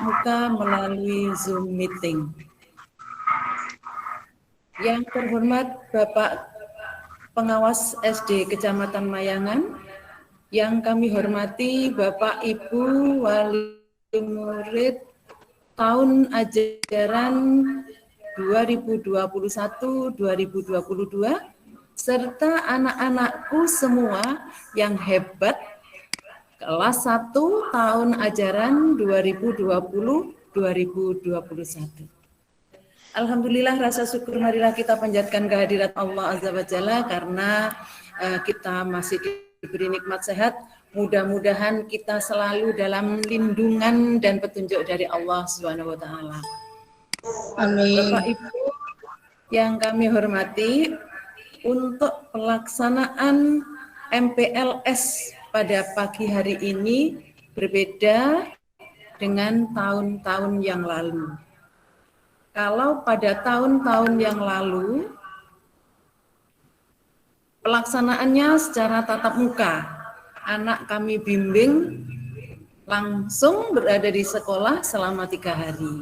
muka melalui Zoom meeting. Yang terhormat Bapak Pengawas SD Kecamatan Mayangan, yang kami hormati Bapak Ibu Wali Murid tahun ajaran 2021-2022, serta anak-anakku semua yang hebat kelas 1 tahun ajaran 2020-2021. Alhamdulillah, rasa syukur marilah kita panjatkan kehadirat Allah Azza wa Jalla karena kita masih diberi nikmat sehat. Mudah-mudahan kita selalu dalam lindungan dan petunjuk dari Allah Subhanahu wa taala. Amin. Bapak Ibu yang kami hormati, untuk pelaksanaan MPLS pada pagi hari ini berbeda dengan tahun-tahun yang lalu. Kalau pada tahun-tahun yang lalu, pelaksanaannya secara tatap muka, anak kami bimbing langsung berada di sekolah selama 3 hari.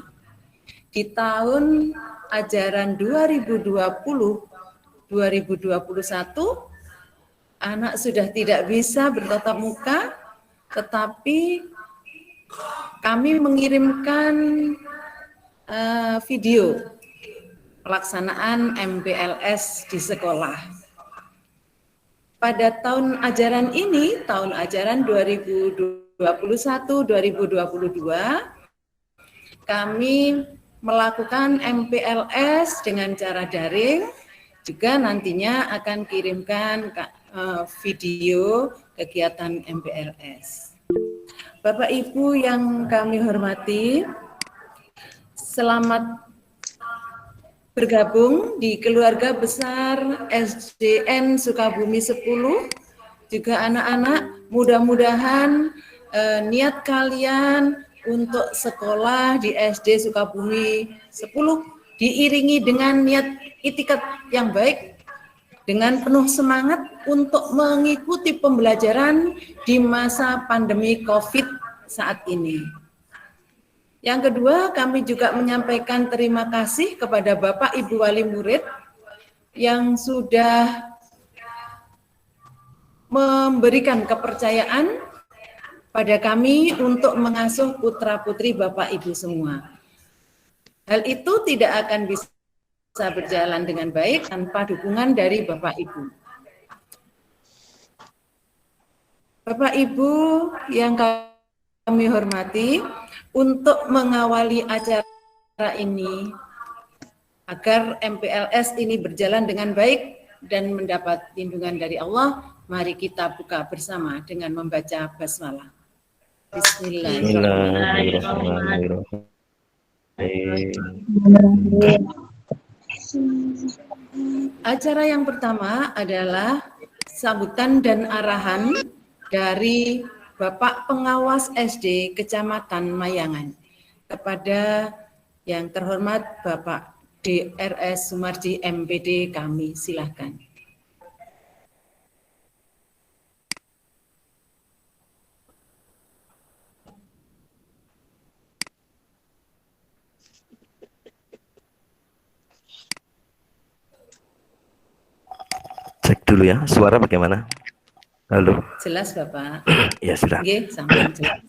Di tahun ajaran 2020-2021, anak sudah tidak bisa bertatap muka, tetapi kami mengirimkan video pelaksanaan MPLS di sekolah. Pada tahun ajaran ini, tahun ajaran 2021-2022, kami melakukan MPLS dengan cara daring, juga nantinya akan kirimkan video kegiatan MPLS. Bapak Ibu yang kami hormati, selamat bergabung di keluarga besar SDN Sukabumi 10, juga anak-anak, mudah-mudahan niat kalian untuk sekolah di SD Sukabumi 10 diiringi dengan niat itikad yang baik, dengan penuh semangat untuk mengikuti pembelajaran di masa pandemi COVID saat ini. Yang kedua, kami juga menyampaikan terima kasih kepada Bapak Ibu Wali Murid yang sudah memberikan kepercayaan pada kami untuk mengasuh putra-putri Bapak Ibu semua. Hal itu tidak akan bisa berjalan dengan baik tanpa dukungan dari Bapak Ibu. Bapak Ibu yang kami hormati, untuk mengawali acara ini agar MPLS ini berjalan dengan baik dan mendapat lindungan dari Allah, mari kita buka bersama dengan membaca basmalah. Bismillahirrahmanirrahim. Acara yang pertama adalah sambutan dan arahan dari Bapak Pengawas SD Kecamatan Mayangan kepada yang terhormat Bapak DRS Sumardi MPD, kami silakan. Cek dulu ya, suara bagaimana? Halo. Jelas Bapak. Ya sudah. Oke, sampai jelas.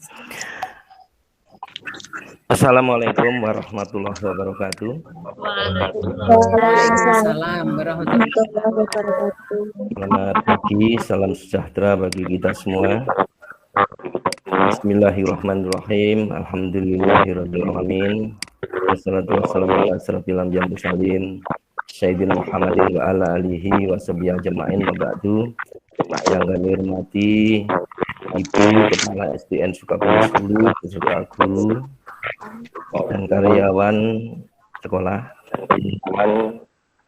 Assalamualaikum warahmatullahi wabarakatuh. Waalaikumsalam warahmatullahi wabarakatuh. Selamat pagi, salam sejahtera bagi kita semua. Bismillahirrahmanirrahim. Alhamdulillahirabbil alamin. Wassalatu wassalamu ala asyrofil anbiya'i wal mursalin Sayyidina Muhammadin wa ala alihi wa sahbihi ajma'in wa ba'du. Yang kami hormati Ibu Kepala SDN Sukabumi 10 beserta guru dan karyawan sekolah.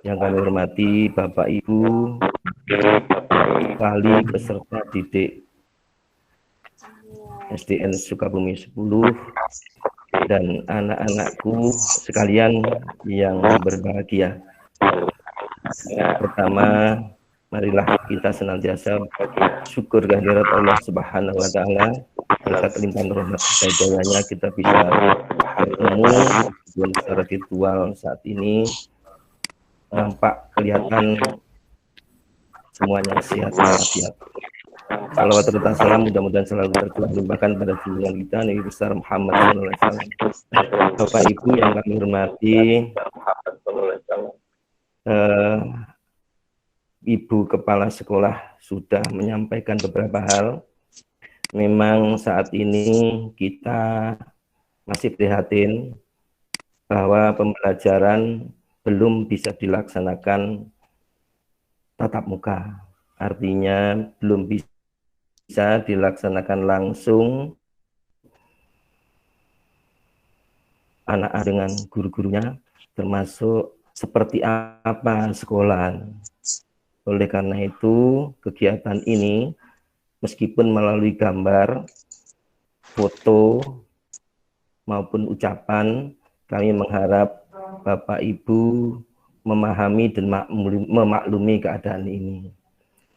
Yang kami hormati Bapak Ibu wali peserta didik SDN Sukabumi 10 dan anak-anakku sekalian yang berbahagia. Pertama, marilah kita senantiasa syukur kehadirat Allah Subhanahu wa taala berkat limpahan rahmat hidayahnya kita bisa bertemu meskipun secara virtual saat ini. Nampak kelihatan semuanya sehat walafiat. Salawat serta salam mudah-mudahan selalu tercurah limpahkan pada junjungan kita Nabi besar Muhammad SAW. Bapak Ibu yang kami hormati, Ibu Kepala Sekolah sudah menyampaikan beberapa hal. Memang saat ini kita masih prihatin bahwa pembelajaran belum bisa dilaksanakan tatap muka. Artinya belum bisa dilaksanakan langsung anak-anak dengan guru-gurunya, termasuk seperti apa sekolah. Oleh karena itu, kegiatan ini meskipun melalui gambar, foto, maupun ucapan, kami mengharap Bapak Ibu memahami dan memaklumi keadaan ini.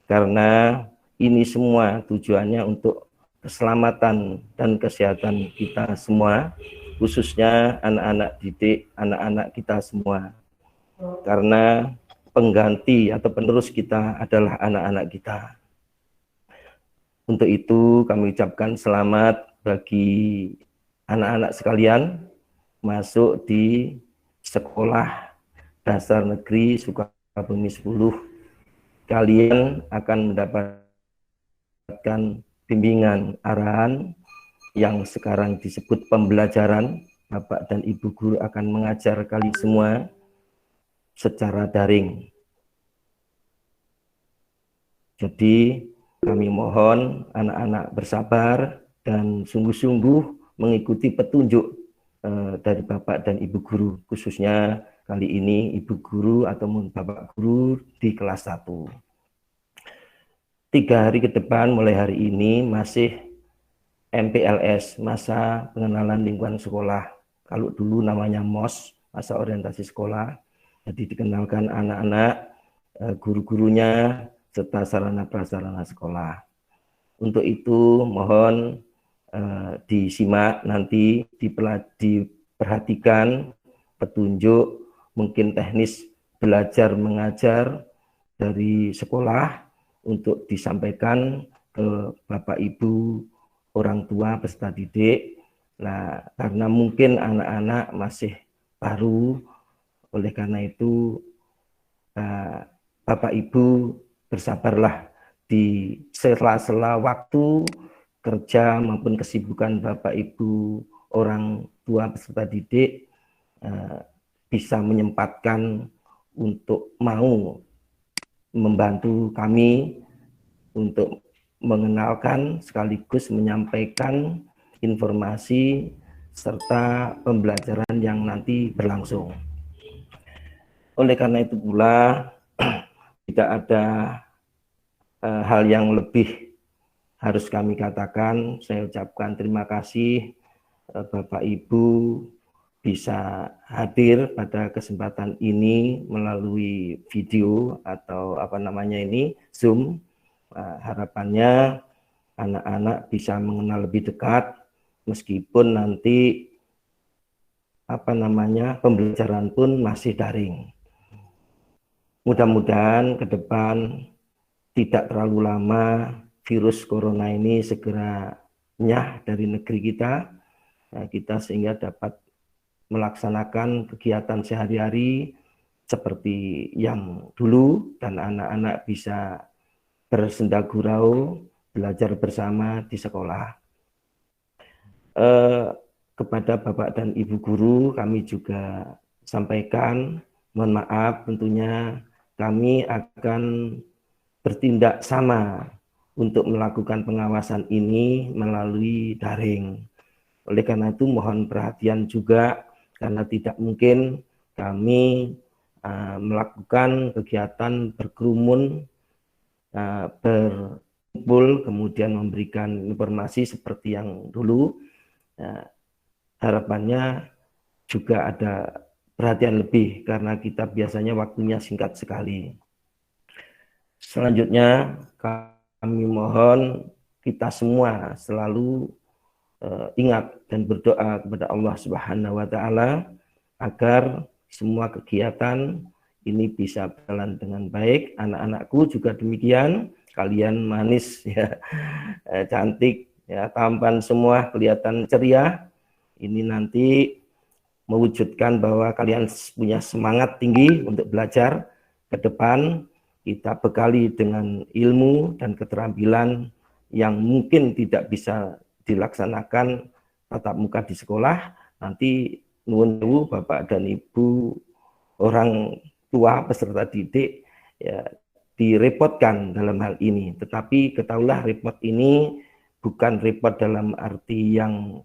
Karena ini semua tujuannya untuk keselamatan dan kesehatan kita semua, khususnya anak-anak didik, anak-anak kita semua. Karena pengganti atau penerus kita adalah anak-anak kita. Untuk itu kami ucapkan selamat bagi anak-anak sekalian masuk di Sekolah Dasar Negeri Sukabumi 10. Kalian akan mendapatkan bimbingan arahan yang sekarang disebut pembelajaran. Bapak dan Ibu guru akan mengajar kalian semua secara daring. Jadi kami mohon anak-anak bersabar dan sungguh-sungguh mengikuti petunjuk dari Bapak dan Ibu guru, khususnya kali ini Ibu guru ataupun Bapak guru di kelas 1. 3 hari ke depan mulai hari ini masih MPLS, masa pengenalan lingkungan sekolah. Kalau dulu namanya MOS, masa orientasi sekolah. Jadi dikenalkan anak-anak, guru-gurunya, serta sarana-prasarana sekolah. Untuk itu mohon disimak nanti, diperhatikan petunjuk, mungkin teknis belajar mengajar dari sekolah untuk disampaikan ke Bapak Ibu, orang tua, peserta didik. Nah, karena mungkin anak-anak masih baru, oleh karena itu Bapak Ibu bersabarlah di sela-sela waktu kerja maupun kesibukan Bapak Ibu orang tua peserta didik bisa menyempatkan untuk mau membantu kami untuk mengenalkan sekaligus menyampaikan informasi serta pembelajaran yang nanti berlangsung. Oleh karena itu pula tidak ada hal yang lebih harus kami katakan. Saya ucapkan terima kasih Bapak Ibu bisa hadir pada kesempatan ini melalui video atau Zoom. Harapannya anak-anak bisa mengenal lebih dekat meskipun nanti pembelajaran pun masih daring. Mudah-mudahan ke depan tidak terlalu lama virus corona ini segera nyah dari negeri kita, kita sehingga dapat melaksanakan kegiatan sehari-hari seperti yang dulu dan anak-anak bisa bersenda gurau, belajar bersama di sekolah. Kepada Bapak dan Ibu guru kami juga sampaikan, mohon maaf tentunya kami akan bertindak sama untuk melakukan pengawasan ini melalui daring. Oleh karena itu mohon perhatian juga, karena tidak mungkin kami melakukan kegiatan berkerumun, berkumpul, kemudian memberikan informasi seperti yang dulu. Harapannya juga ada perhatian lebih, karena kita biasanya waktunya singkat sekali. Selanjutnya kami mohon kita semua selalu ingat dan berdoa kepada Allah Subhanahu wa taala agar semua kegiatan ini bisa berjalan dengan baik. Anak-anakku juga demikian, kalian manis ya, cantik ya, tampan semua, kelihatan ceria. Ini nanti mewujudkan bahwa kalian punya semangat tinggi untuk belajar ke depan. Kita bekali dengan ilmu dan keterampilan yang mungkin tidak bisa dilaksanakan tatap muka di sekolah. Nanti nuwun sewu Bapak dan Ibu orang tua peserta didik ya direpotkan dalam hal ini. Tetapi ketahuilah repot ini bukan repot dalam arti yang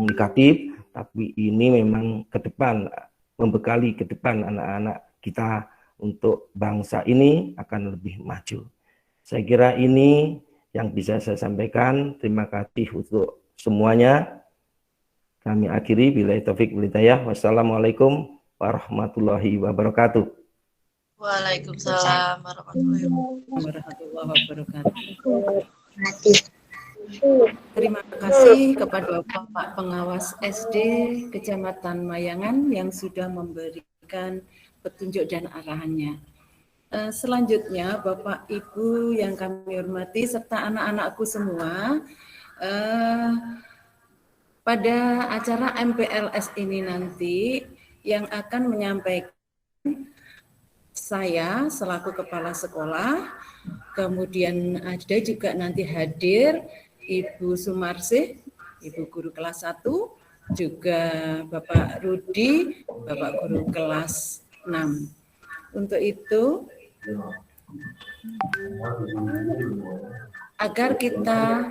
negatif, tapi ini memang ke depan, membekali ke depan anak-anak kita untuk bangsa ini akan lebih maju. Saya kira ini yang bisa saya sampaikan. Terima kasih untuk semuanya. Kami akhiri billahi taufik wal hidayah. Wassalamualaikum warahmatullahi wabarakatuh. Waalaikumsalam warahmatullahi wabarakatuh. Terima kasih kepada Bapak Pengawas SD Kecamatan Mayangan yang sudah memberikan petunjuk dan arahannya. Selanjutnya Bapak Ibu yang kami hormati serta anak-anakku semua, pada acara MPLS ini nanti yang akan menyampaikan saya selaku kepala sekolah, kemudian ada juga nanti hadir Ibu Sumarsih, Ibu Guru kelas 1, juga Bapak Rudi, Bapak Guru kelas 6. Untuk itu, agar kita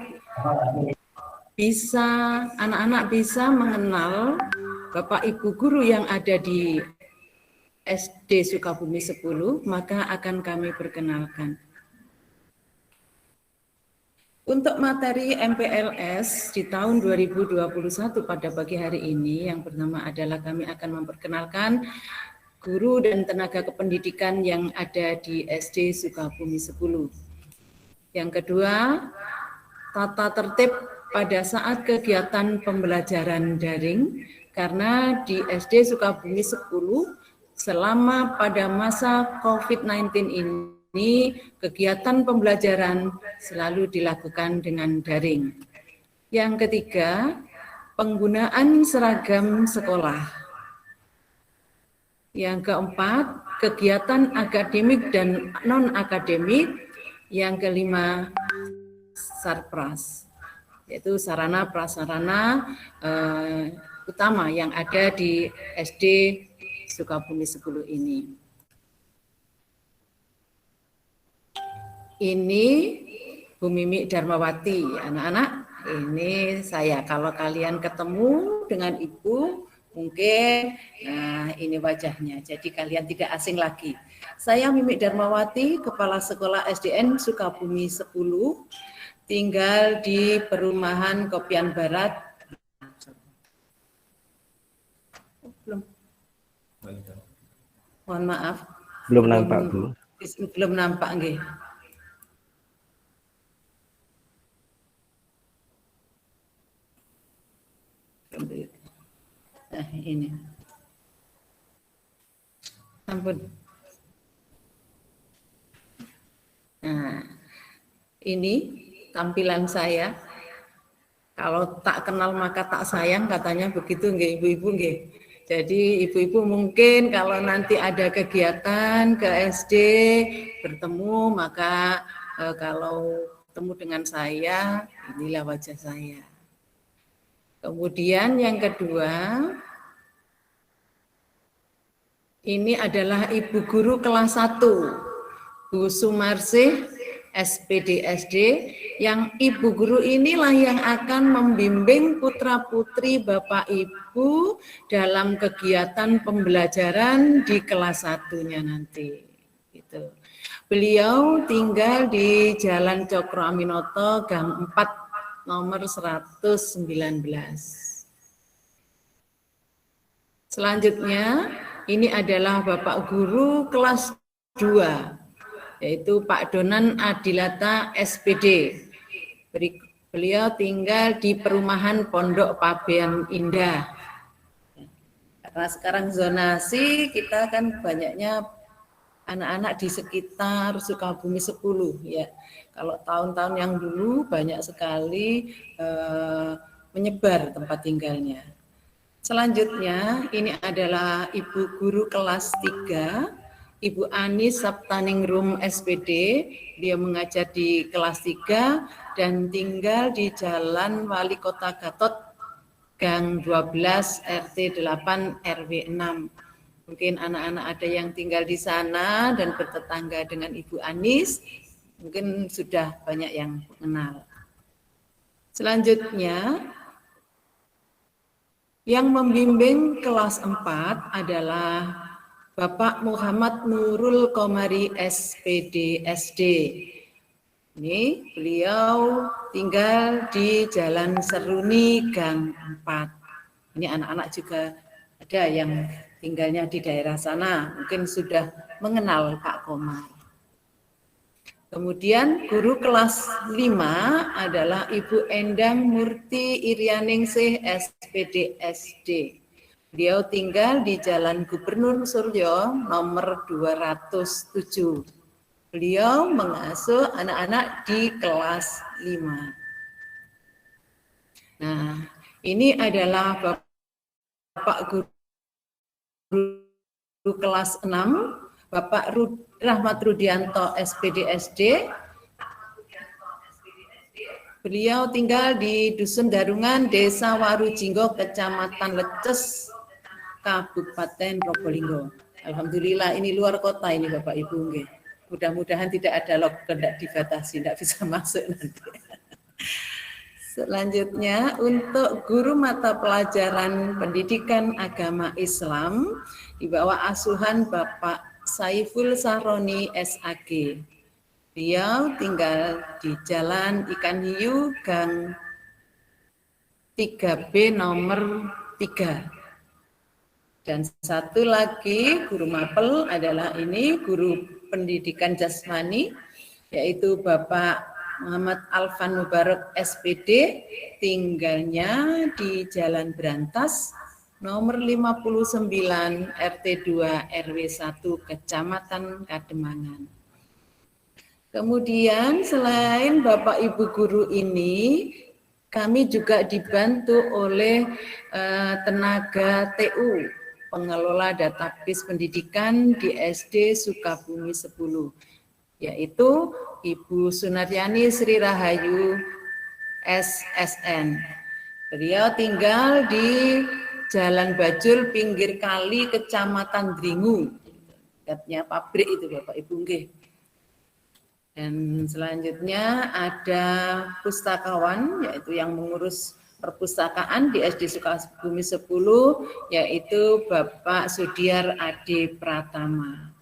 bisa, anak-anak bisa mengenal Bapak Ibu Guru yang ada di SD Sukabumi 10, maka akan kami perkenalkan. Untuk materi MPLS di tahun 2021 pada pagi hari ini, yang pertama adalah kami akan memperkenalkan guru dan tenaga kependidikan yang ada di SD Sukabumi 10. Yang kedua, tata tertib pada saat kegiatan pembelajaran daring, karena di SD Sukabumi 10 selama pada masa COVID-19 ini kegiatan pembelajaran selalu dilakukan dengan daring. Yang ketiga, penggunaan seragam sekolah. Yang keempat, kegiatan akademik dan non-akademik. Yang kelima, sarpras, yaitu sarana prasarana utama yang ada di SD Sukabumi 10 ini. Ini Bu Mimi Darmawati, anak-anak. Ini saya. Kalau kalian ketemu dengan Ibu, mungkin nah ini wajahnya. Jadi kalian tidak asing lagi. Saya Mimi Darmawati, Kepala Sekolah SDN Sukabumi 10, tinggal di Perumahan Kopian Barat. Belum. Mohon maaf. Belum nampak, Bu. Belum nampak, nggih. Nah, ini. Ampun. Nah, ini tampilan saya. Kalau tak kenal maka tak sayang, katanya begitu nggih ibu-ibu nggih. Jadi ibu-ibu mungkin kalau nanti ada kegiatan ke SD bertemu, maka kalau ketemu dengan saya, inilah wajah saya. Kemudian yang kedua, ini adalah Ibu Guru kelas 1, Bu Sumarsih, SPDSD, yang Ibu Guru inilah yang akan membimbing putra-putri Bapak Ibu dalam kegiatan pembelajaran di kelas 1-nya nanti. Gitu. Beliau tinggal di Jalan Cokro Aminoto, Gang 4, nomor 119. Selanjutnya, ini adalah Bapak Guru kelas 2, yaitu Pak Donan Adilata SPD. Beliau tinggal di perumahan Pondok Pabean Indah. Karena sekarang zonasi, kita kan banyaknya anak-anak di sekitar Sukabumi 10 ya. Kalau tahun-tahun yang dulu banyak sekali menyebar tempat tinggalnya. Selanjutnya ini adalah Ibu Guru kelas 3, Ibu Ani Saptaningrum SPD. Dia mengajar di kelas 3 dan tinggal di Jalan Wali Kota Gatot, Gang 12 RT 8 RW 6. Mungkin anak-anak ada yang tinggal di sana dan bertetangga dengan Ibu Anis, mungkin sudah banyak yang mengenal. Selanjutnya, yang membimbing kelas 4 adalah Bapak Muhammad Nurul Komari SPD SD. Ini beliau tinggal di Jalan Seruni Gang 4. Ini anak-anak juga ada yang tinggalnya di daerah sana, mungkin sudah mengenal Pak Komar. Kemudian guru kelas 5 adalah Ibu Endang Murti Irianingsih SPD SD. Beliau tinggal di Jalan Gubernur Suryo nomor 207. Beliau mengasuh anak-anak di kelas 5. Nah, ini adalah Bapak Guru kelas 6, Bapak Rahmat Rudianto SPD SD. Beliau tinggal di Dusun Darungan, Desa Warujinggo, Kecamatan Leces, Kabupaten Probolinggo. Alhamdulillah ini luar kota ini Bapak Ibu. Mudah-mudahan tidak ada lockdown, tidak dibatasi, tidak bisa masuk nanti. Selanjutnya untuk guru mata pelajaran pendidikan agama Islam di bawah asuhan Bapak Saiful Sahroni SAG. Beliau tinggal di Jalan Ikan Hiu Gang 3B nomor 3. Dan satu lagi guru mapel adalah ini guru pendidikan jasmani, yaitu Bapak Muhammad Alfan Mubarak SPD, tinggalnya di Jalan Berantas nomor 59 RT 2 RW 1 Kecamatan Kademangan. Kemudian selain Bapak Ibu guru ini, kami juga dibantu oleh tenaga TU, pengelola database pendidikan di SD Sukabumi 10, yaitu Ibu Sunaryani Sri Rahayu SSN. Beliau tinggal di Jalan Bajul, pinggir kali, Kecamatan Dringu. Dekatnya pabrik itu Bapak Ibu nggih. Dan selanjutnya ada pustakawan, yaitu yang mengurus perpustakaan di SD Sukabumi 10, yaitu Bapak Sudiar Adi Pratama.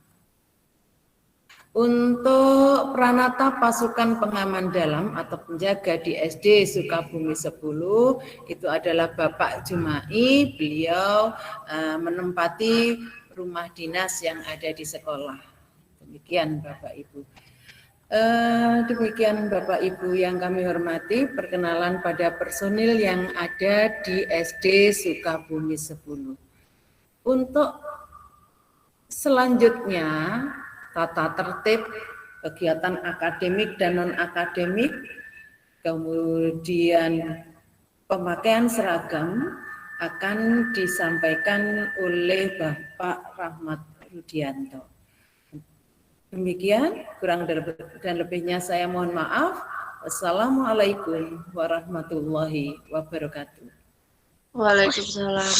Untuk Pranata Pasukan Pengaman Dalam atau penjaga di SD Sukabumi 10 itu adalah Bapak Jumai. Beliau menempati rumah dinas yang ada di sekolah. Demikian Bapak Ibu. Demikian Bapak Ibu yang kami hormati, perkenalan pada personil yang ada di SD Sukabumi 10. Untuk selanjutnya tata tertib kegiatan akademik dan non-akademik, kemudian pemakaian seragam akan disampaikan oleh Bapak Rahmat Rudianto. Demikian, kurang dan lebihnya saya mohon maaf. Wassalamualaikum warahmatullahi wabarakatuh. Waalaikumsalam.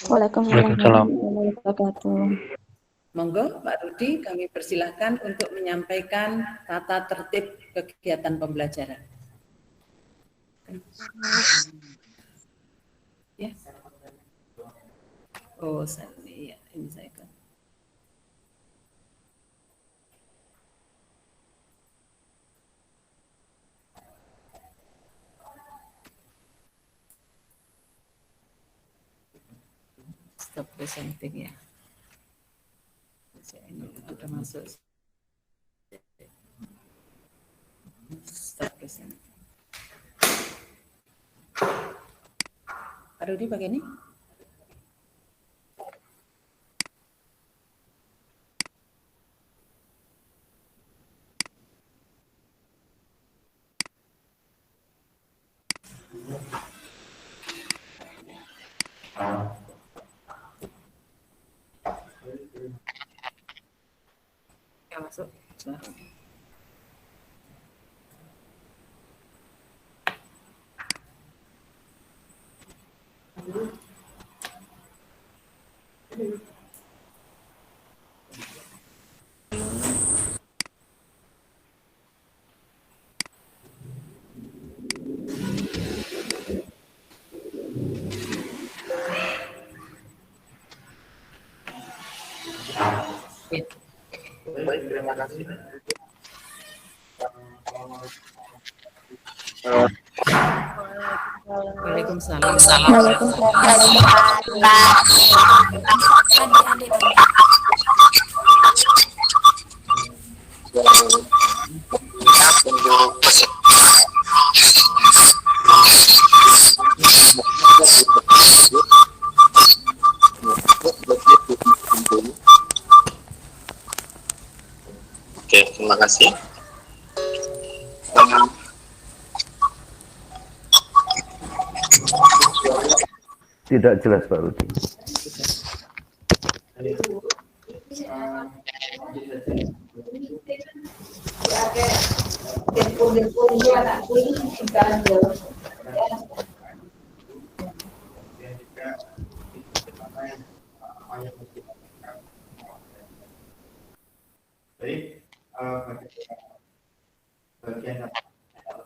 Waalaikumsalam warahmatullahi wabarakatuh. Monggo Pak Rudi, kami persilahkan untuk menyampaikan tata tertib kegiatan pembelajaran. Ya. Oh, iya, ini saya kan. Stop presenting ya. Ini sudah masuk. Stop presenting. Pak Rudi pakai ini? Ya, masuk. Baik, terima kasih. Waalaikumsalam. Oke, terima kasih. Tidak jelas Pak Rudi. Baik, bagian yang pertama,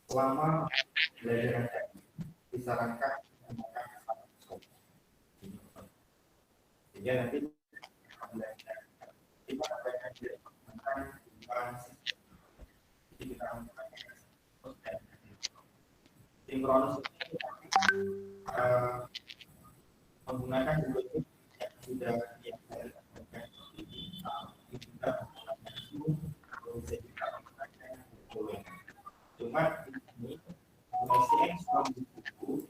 selama belajar disarankan menggunakan sehingga nanti belajar kita akan menggunakan kita sinkronus menggunakan Bluetooth yang sudah dilakukan ini juga menggunakan Zoom bisa kita menggunakan Google. Cuma ini masih buku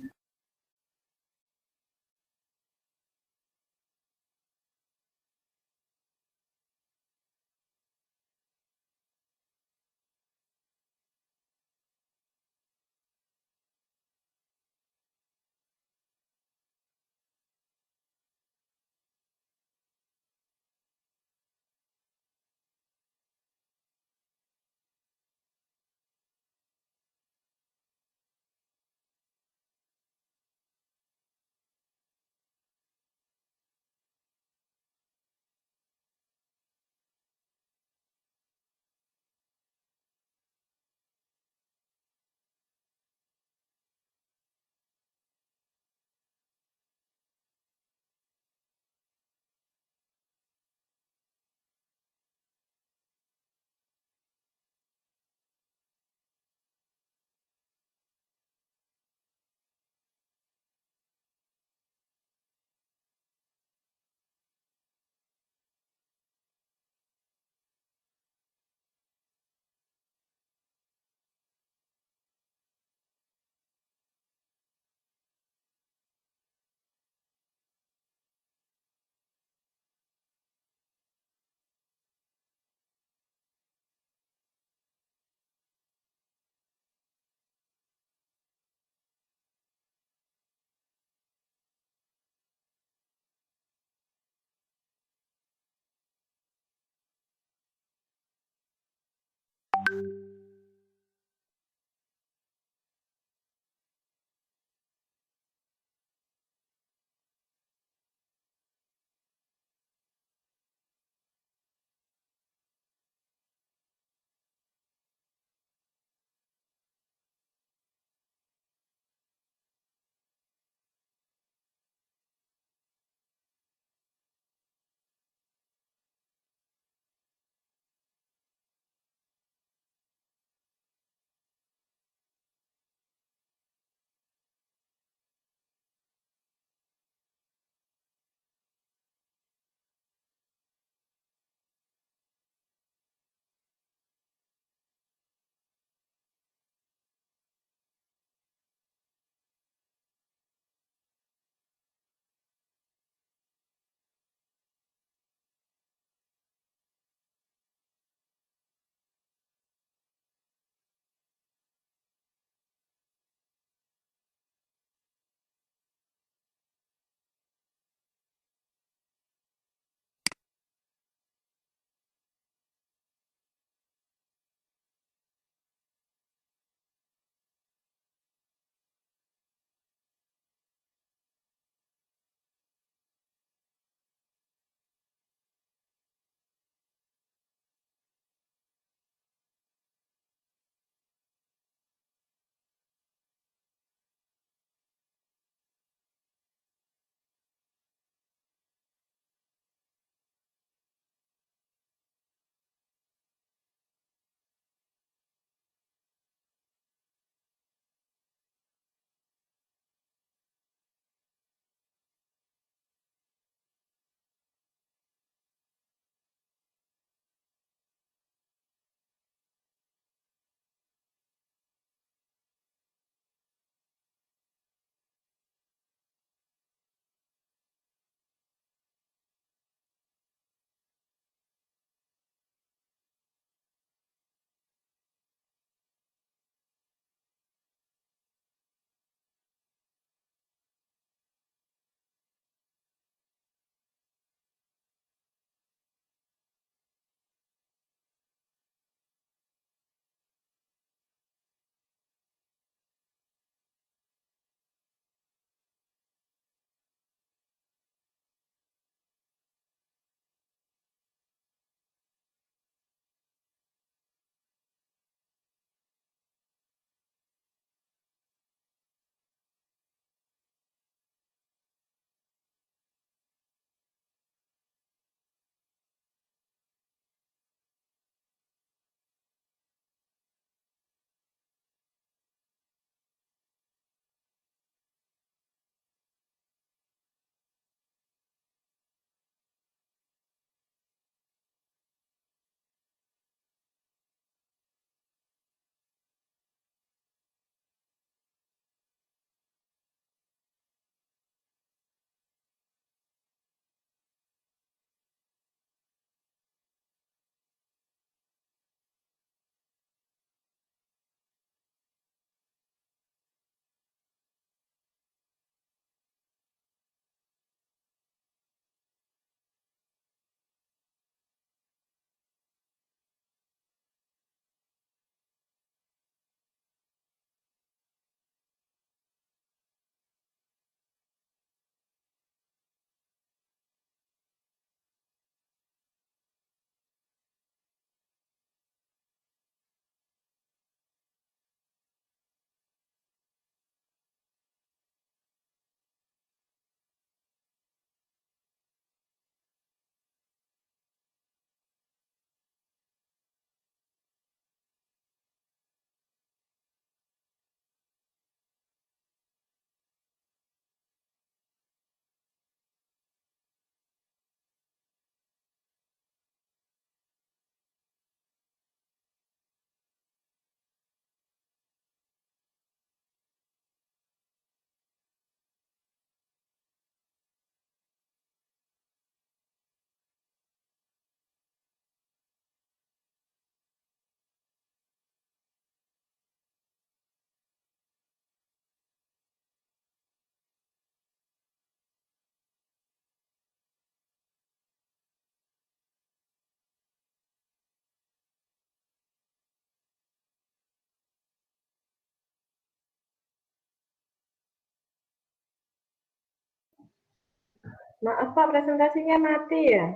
Maaf Pak, presentasinya mati ya?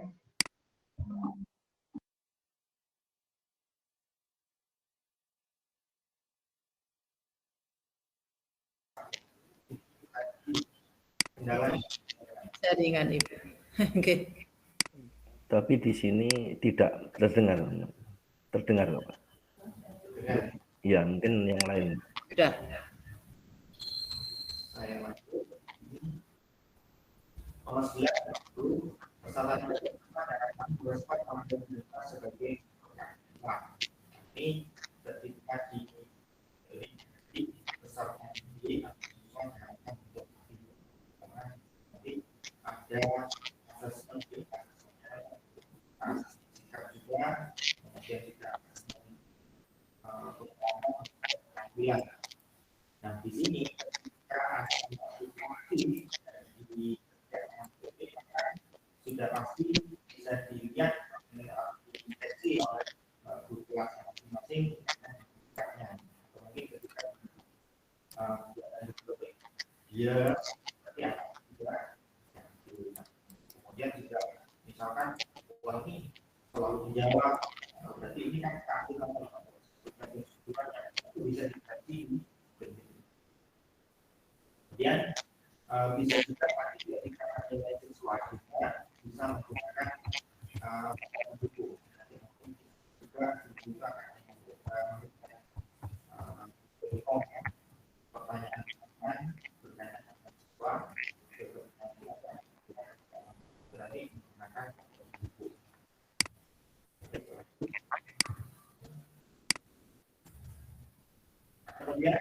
Kendala Jaringan Ibu. Oke. Tapi di sini tidak terdengar. Terdengar nggak, Pak? dengan Ya, mungkin yang lain. Sudah. saya masuk nomor 11 itu kesalahan masyarakat berespon pemerintah sebagai wah ini ketika di besarnya di untuk karena nanti ada asesmen sikap juga kemudian juga pengambilan. Nah di sini ketika di sudah pasti bisa dilihat deteksi oleh guru kelas masing-masing sikapnya. Mungkin ketika dia ya juga kemudian juga misalkan uang ini selalu menjawab berarti ini kan kartu itu bisa dikaji kemudian bisa juga nanti ketika ada sesuatu bisa menggunakan buku juga juga pertanyaan berkaitan dengan siswa berarti menggunakan buku. Kemudian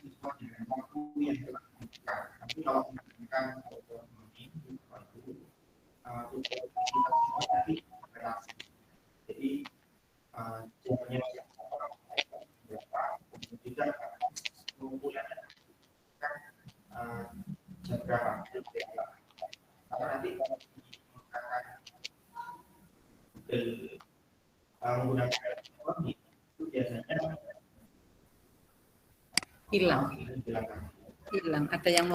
siswa dengan waktu yang telah ditentukan. Tapi kalau menggunakan ini waktu kita semua tadi berhasil. Jadi jamnya berapa? Juga pengumpulan kan jam berapa? Karena nanti kalau menggunakan Google menggunakan elektronik itu biasanya Hilang. Hilang. Ada yang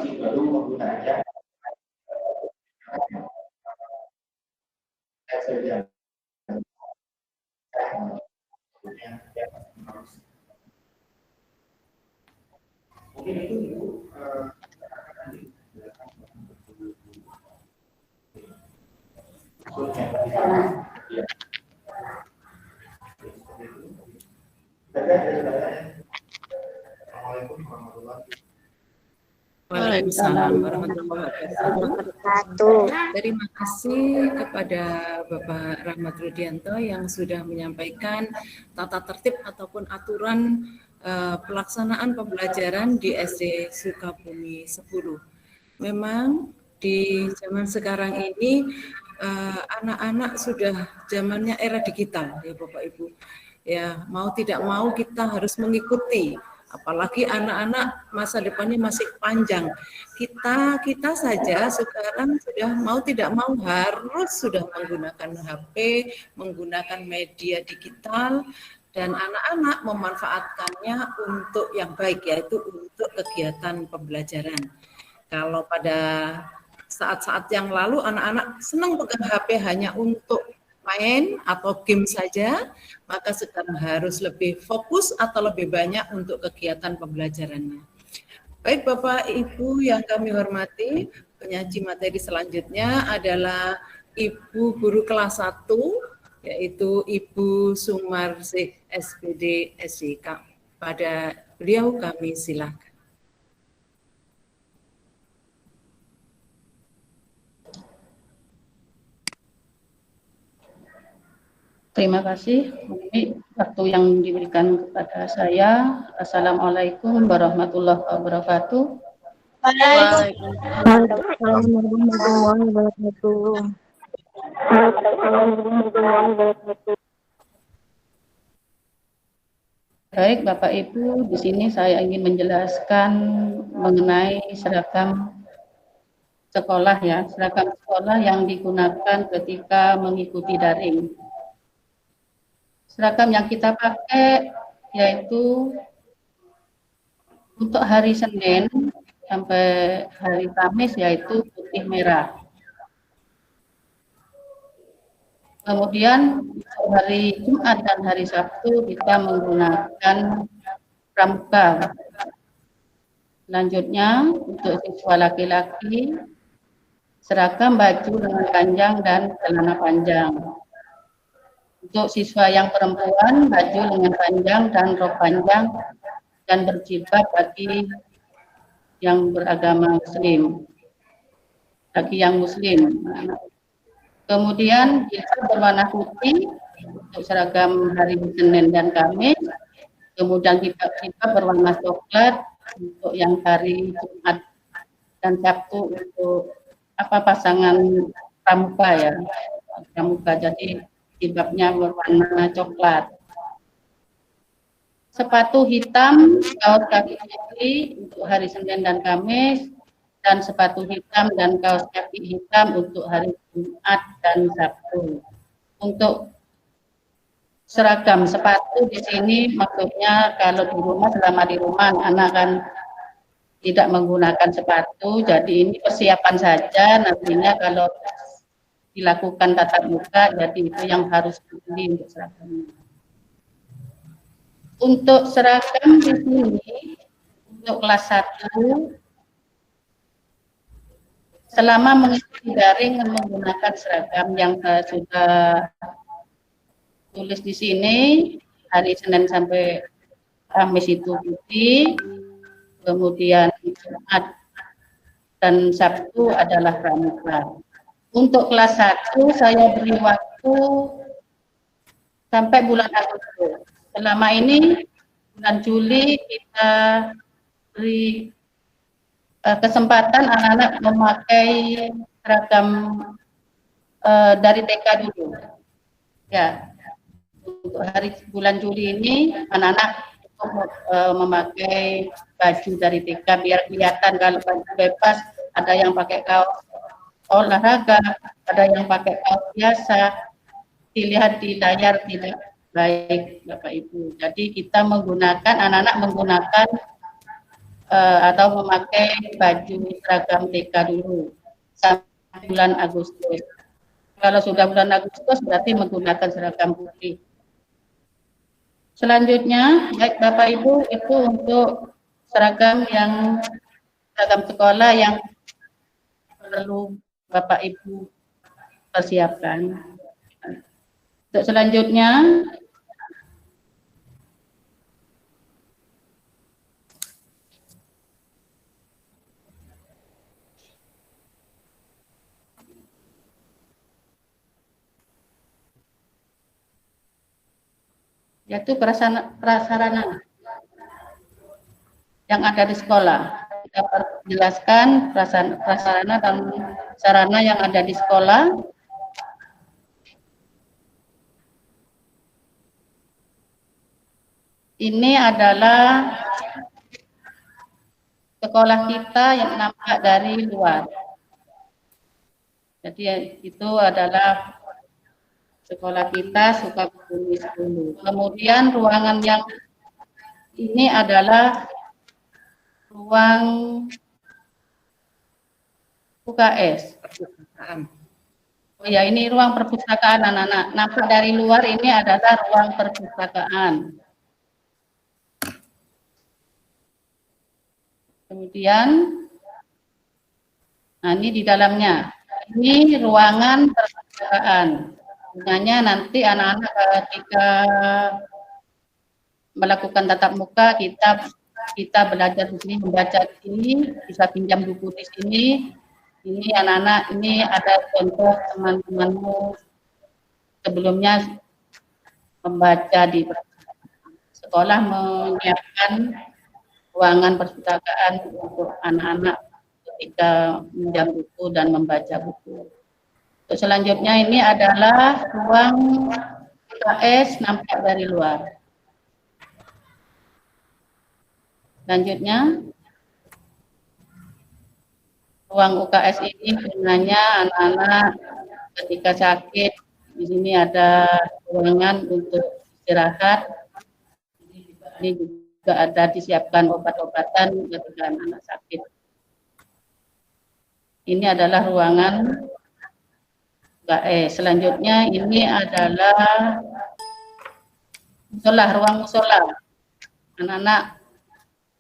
masih baru menggunakan saja. Mungkin itu Ibu Waalaikumsalam warahmatullahi wabarakatuh. Terima kasih kepada Bapak Rahmat Rudianto yang sudah menyampaikan tata tertib ataupun aturan pelaksanaan pembelajaran di SD Sukabumi 10. Memang di zaman sekarang ini anak-anak sudah zamannya era digital ya Bapak Ibu. Ya, mau tidak mau kita harus mengikuti, apalagi anak-anak masa depannya masih panjang. Kita saja sekarang sudah mau tidak mau harus sudah menggunakan HP, menggunakan media digital, dan anak-anak memanfaatkannya untuk yang baik, yaitu untuk kegiatan pembelajaran. Kalau pada saat-saat yang lalu anak-anak senang pegang HP hanya untuk main atau game saja, maka sekarang harus lebih fokus atau lebih banyak untuk kegiatan pembelajarannya. Baik Bapak Ibu yang kami hormati, penyaji materi selanjutnya adalah Ibu Guru kelas 1, yaitu Ibu Sumarsih SPD SIK. Pada beliau kami silakan. Terima kasih. Ini waktu yang diberikan kepada saya. Assalamualaikum warahmatullahi wabarakatuh. Waalaikumsalam warahmatullahi wabarakatuh. Baik, Bapak Ibu, di sini saya ingin menjelaskan mengenai seragam sekolah ya, seragam sekolah yang digunakan ketika mengikuti daring. Seragam yang kita pakai yaitu untuk hari Senin sampai hari Kamis yaitu putih merah. Kemudian hari Jumat dan hari Sabtu kita menggunakan pramuka. Selanjutnya untuk siswa laki-laki seragam baju lengan panjang dan celana panjang. Untuk siswa yang perempuan, baju lengan panjang dan rok panjang dan berjilbab bagi yang beragama Muslim, bagi yang Muslim. Kemudian jilbab berwarna putih untuk seragam hari Senin dan Kamis. Kemudian jilbab berwarna coklat untuk yang hari Jumat dan Sabtu untuk pasangan pramuka ya, pramuka. Jadi jilbabnya berwarna coklat. Sepatu hitam, kaos kaki putih untuk hari Senin dan Kamis, dan sepatu hitam dan kaos kaki hitam untuk hari Jumat dan Sabtu. Untuk seragam sepatu di sini maksudnya kalau di rumah, selama di rumah anak kan tidak menggunakan sepatu, jadi ini persiapan saja. Nantinya kalau dilakukan tatap muka, jadi itu yang harus dibeli untuk seragam. Untuk seragam di sini untuk kelas 1 selama mengikuti daring menggunakan seragam yang sudah tulis di sini, hari Senin sampai Kamis itu putih, kemudian Jumat dan Sabtu adalah pramuka. Untuk kelas 1 saya beri waktu sampai bulan Agustus. Selama ini bulan Juli kita beri kesempatan anak-anak memakai seragam dari TK dulu. Ya, untuk hari bulan Juli ini anak-anak memakai baju dari TK biar kelihatan. Kalau baju bebas ada yang pakai kaos olahraga, ada yang pakai kaos biasa, dilihat di layar tidak baik Bapak Ibu. Jadi kita menggunakan, anak-anak menggunakan atau memakai baju seragam TK dulu sampai bulan Agustus. Kalau sudah bulan Agustus berarti menggunakan seragam putih. Selanjutnya, baik Bapak Ibu, itu untuk seragam sekolah yang perlu Bapak Ibu persiapkan. Untuk selanjutnya, yaitu prasarana yang ada di sekolah. Kita jelaskan prasarana dan sarana yang ada di sekolah. Ini adalah sekolah kita yang nampak dari luar. Jadi itu adalah sekolah kita Sukabumi 10. Kemudian ruangan yang ini adalah ruang UKS. Oh ya, ini ruang perpustakaan anak-anak. Nampak dari luar ini adalah ruang perpustakaan. Kemudian, nah ini di dalamnya. Ini ruangan perpustakaan. Gunanya nanti anak-anak ketika melakukan tatap muka, kita belajar di sini, membaca di sini, bisa pinjam buku di sini. Ini anak-anak, ini ada contoh teman-temanmu sebelumnya membaca di sekolah, menyiapkan ruangan perpustakaan untuk anak-anak ketika pinjam buku dan membaca buku. Untuk selanjutnya ini adalah ruang UKS nampak dari luar. Selanjutnya, ruang UKS ini gunanya anak-anak ketika sakit. Di sini ada ruangan untuk istirahat. Ini juga ada disiapkan obat-obatan ketika anak-anak sakit. Ini adalah ruangan UKS. Selanjutnya ini adalah musola, ruang musola. Anak-anak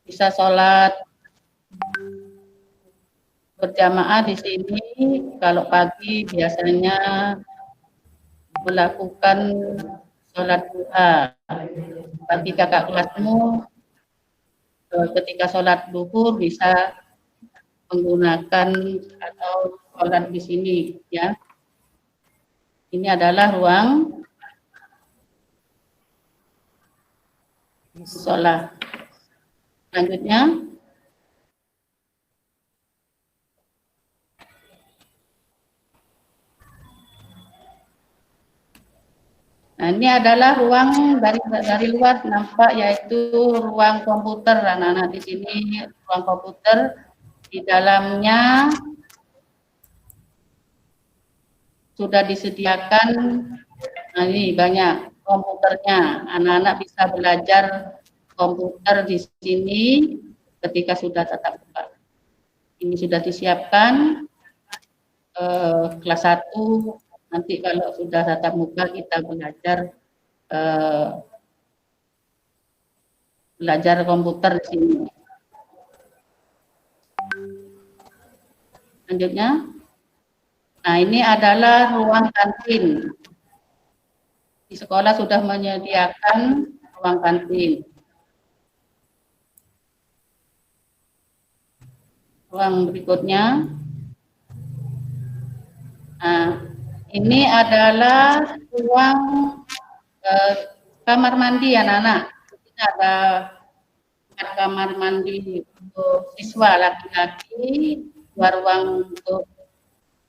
bisa sholat berjamaah di sini. Kalau pagi biasanya melakukan sholat duha. Bagi kakak kelasmu ketika sholat duhur bisa menggunakan atau sholat di sini, ya. Ini adalah ruang sholat. Selanjutnya, nah, ini adalah ruang dari luar nampak, yaitu ruang komputer anak-anak. Di sini ruang komputer, di dalamnya sudah disediakan. Nah, ini banyak komputernya. Anak-anak bisa belajar komputer di sini ketika sudah tatap muka. Ini sudah disiapkan kelas 1. Nanti kalau sudah tatap muka kita belajar komputer di sini. Selanjutnya, nah ini adalah ruang kantin. Di sekolah sudah menyediakan ruang kantin. Ruang berikutnya, nah ini adalah ruang kamar mandi anak-anak. Ini ada kamar mandi untuk siswa laki-laki, 2 ruang untuk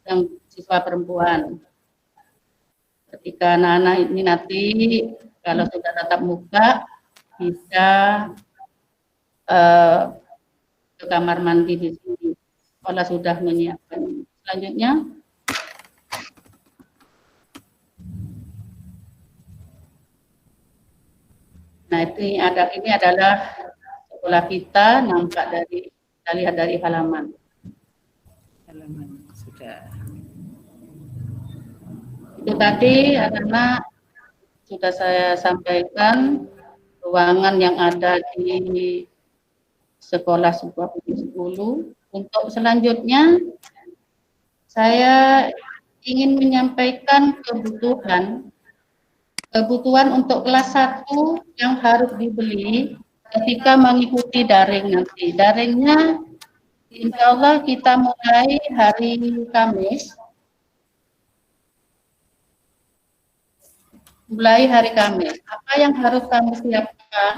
yang siswa perempuan. Ketika anak-anak ini nanti kalau sudah tatap muka bisa ke kamar mandi di sini. Sekolah sudah menyiapkan. Selanjutnya, nah ini adalah sekolah kita nampak dari kita lihat dari halaman. Halaman sudah. Itu tadi anak-anak sudah saya sampaikan ruangan yang ada di sekolah Sebuah Budi 10. Untuk selanjutnya saya ingin menyampaikan kebutuhan untuk kelas 1 yang harus dibeli ketika mengikuti daring nanti. Daringnya insya Allah kita mulai hari Kamis. Apa yang harus kami siapkan,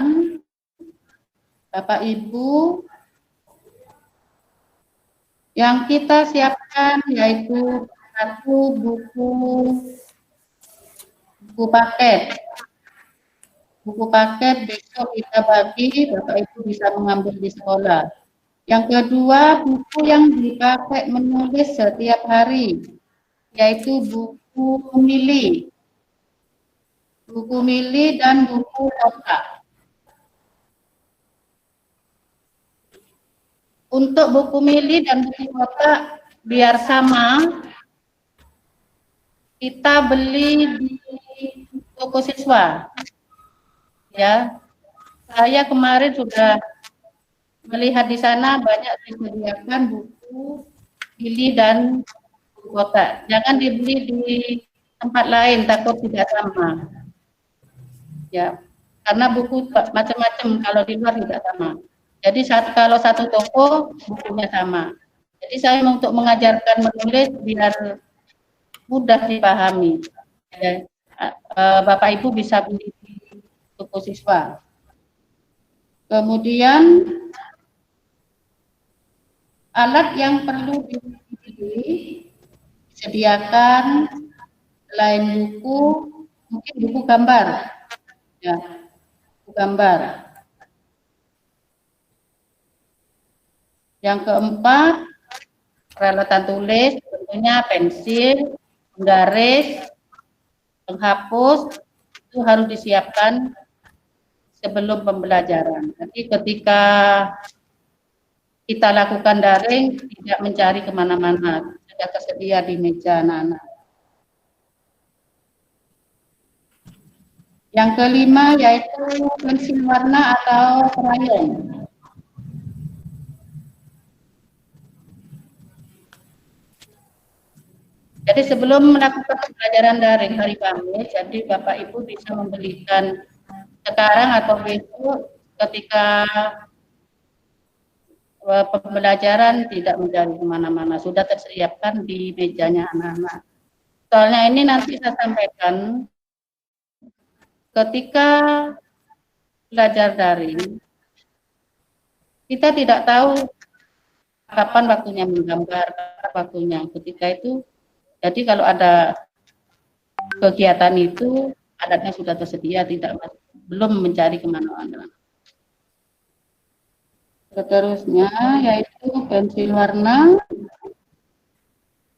Bapak Ibu? Yang kita siapkan yaitu 1 buku paket. Buku paket besok kita bagi, Bapak Ibu bisa mengambil di sekolah. Yang kedua, buku yang dipakai menulis setiap hari, yaitu buku milih. Buku milih dan buku kotak. Untuk buku milih dan buku kotak biar sama, kita beli di toko siswa. Ya, saya kemarin sudah melihat di sana banyak disediakan buku milih dan buku kotak. Jangan dibeli di tempat lain, takut tidak sama. Ya, karena buku macam-macam kalau di luar tidak sama. Jadi kalau satu toko bukunya sama. Jadi saya untuk mengajarkan menulis biar mudah dipahami. Ya, Bapak Ibu bisa beli di toko siswa. Kemudian alat yang perlu disediakan selain buku, mungkin buku gambar. Ya, buku gambar. Yang keempat, peralatan tulis, tentunya pensil, penggaris, penghapus, itu harus disiapkan sebelum pembelajaran. Jadi ketika kita lakukan daring, tidak mencari kemana-mana, sudah tersedia di meja anak-anak. Yang kelima yaitu pensil warna atau krayon. Jadi sebelum melakukan pembelajaran daring hari Kamis, jadi Bapak Ibu bisa membelikan sekarang atau besok ketika pembelajaran tidak mencari kemana-mana, sudah tersiapkan di mejanya anak-anak. Soalnya ini nanti saya sampaikan, ketika belajar daring, kita tidak tahu kapan waktunya menggambar, waktunya ketika itu. Jadi kalau ada kegiatan itu, alatnya sudah tersedia, belum mencari kemana-mana. Seterusnya yaitu pensil warna,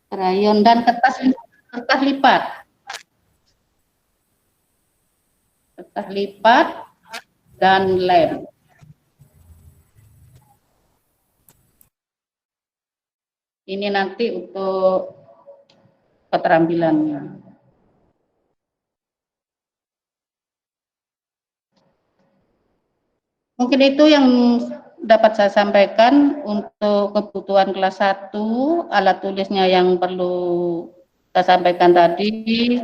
krayon dan kertas lipat. Kertas lipat dan lem. Ini nanti untuk keterampilannya. Mungkin itu yang dapat saya sampaikan untuk kebutuhan kelas 1, alat tulisnya yang perlu saya sampaikan tadi.